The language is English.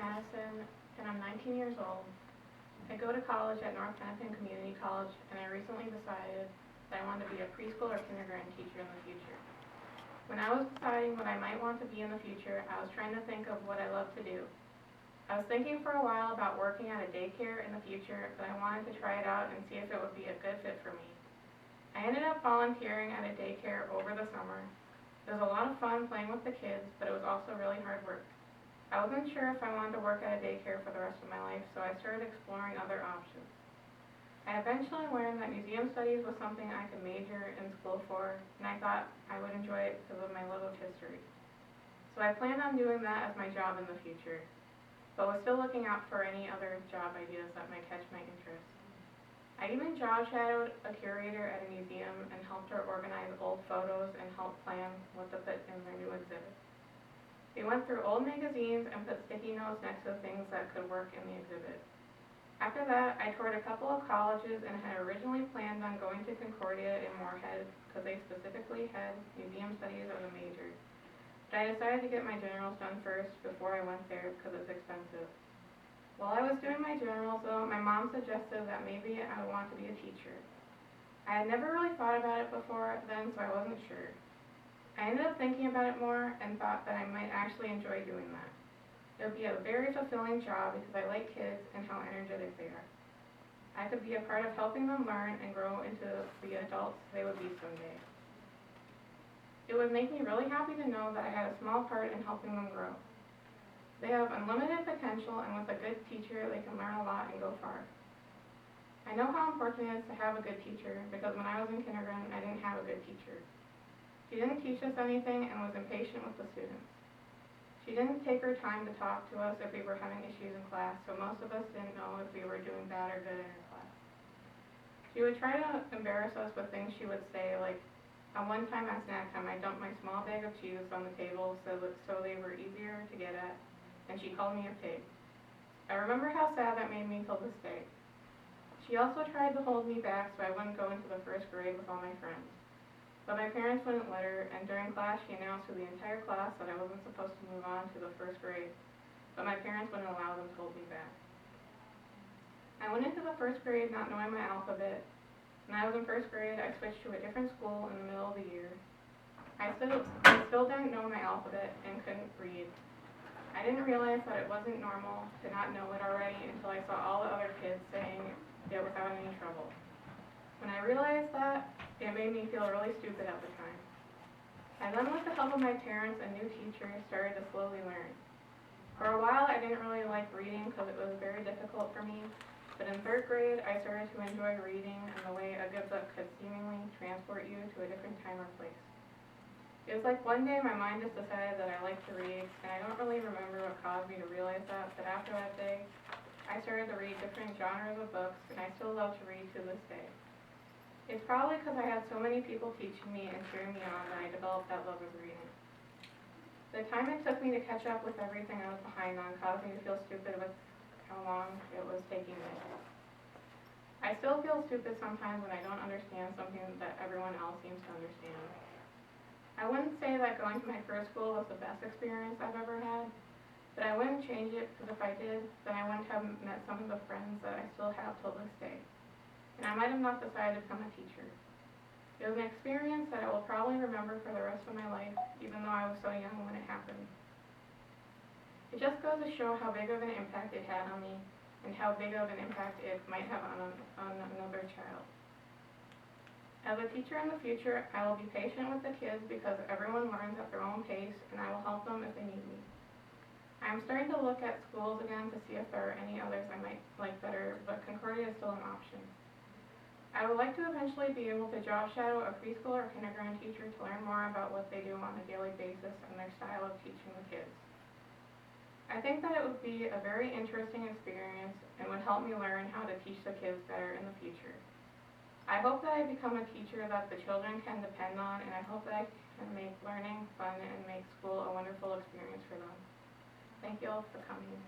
Madison, and I'm 19 years old. I go to college at North Hennepin Community College, and I recently decided that I wanted to be a preschool or kindergarten teacher in the future. When I was deciding what I might want to be in the future, I was trying to think of what I love to do. I was thinking for a while about working at a daycare in the future, but I wanted to try it out and see if it would be a good fit for me. I ended up volunteering at a daycare over the summer. It was a lot of fun playing with the kids, but it was also really hard work. I wasn't sure if I wanted to work at a daycare for the rest of my life, so I started exploring other options. I eventually learned that museum studies was something I could major in school for, and I thought I would enjoy it because of my love of history. So I planned on doing that as my job in the future, but was still looking out for any other job ideas that might catch my interest. I even job shadowed a curator at a museum and helped her organize old photos and help plan what to put in their new exhibit. We went through old magazines and put sticky notes next to things that could work in the exhibit. After that, I toured a couple of colleges and had originally planned on going to Concordia in Moorhead because they specifically had museum studies as a major. But I decided to get my generals done first before I went there because it's expensive. While I was doing my generals though, my mom suggested that maybe I would want to be a teacher. I had never really thought about it before then, so I wasn't sure. I ended up thinking about it more and thought that I might actually enjoy doing that. It would be a very fulfilling job because I like kids and how energetic they are. I could be a part of helping them learn and grow into the adults they would be someday. It would make me really happy to know that I had a small part in helping them grow. They have unlimited potential, and with a good teacher, they can learn a lot and go far. I know how important it is to have a good teacher because when I was in kindergarten, I didn't have a good teacher. She didn't teach us anything and was impatient with the students. She didn't take her time to talk to us if we were having issues in class, so most of us didn't know if we were doing bad or good in her class. She would try to embarrass us with things she would say, like, one time at snack time, I dumped my small bag of cheese on the table so they were easier to get at, and she called me a pig. I remember how sad that made me till this day. She also tried to hold me back so I wouldn't go into the first grade with all my friends. But my parents wouldn't let her, and during class she announced to the entire class that I wasn't supposed to move on to the first grade, but my parents wouldn't allow them to hold me back. I went into the first grade not knowing my alphabet. When I was in first grade, I switched to a different school in the middle of the year. I still didn't know my alphabet and couldn't read. I didn't realize that it wasn't normal to not know it already until I saw all the other kids saying it without any trouble. When I realized that, it made me feel really stupid at the time. I then, with the help of my parents and new teachers, started to slowly learn. For a while, I didn't really like reading because it was very difficult for me, but in third grade, I started to enjoy reading and the way a good book could seemingly transport you to a different time or place. It was like one day my mind just decided that I liked to read, and I don't really remember what caused me to realize that, but after that day, I started to read different genres of books, and I still love to read to this day. It's probably because I had so many people teaching me and cheering me on that I developed that love of reading. The time it took me to catch up with everything I was behind on caused me to feel stupid with how long it was taking me. I still feel stupid sometimes when I don't understand something that everyone else seems to understand. I wouldn't say that going to my first school was the best experience I've ever had, but I wouldn't change it because if I did, then I wouldn't have met some of the friends that I still have till this day. And I might have not decided to become a teacher. It was an experience that I will probably remember for the rest of my life, even though I was so young when it happened. It just goes to show how big of an impact it had on me, and how big of an impact it might have on another child. As a teacher in the future, I will be patient with the kids because everyone learns at their own pace, and I will help them if they need me. I am starting to look at schools again to see if there are any others I might like better, but Concordia is still an option. I would like to eventually be able to job shadow a preschool or kindergarten teacher to learn more about what they do on a daily basis and their style of teaching the kids. I think that it would be a very interesting experience and would help me learn how to teach the kids better in the future. I hope that I become a teacher that the children can depend on, and I hope that I can make learning fun and make school a wonderful experience for them. Thank you all for coming.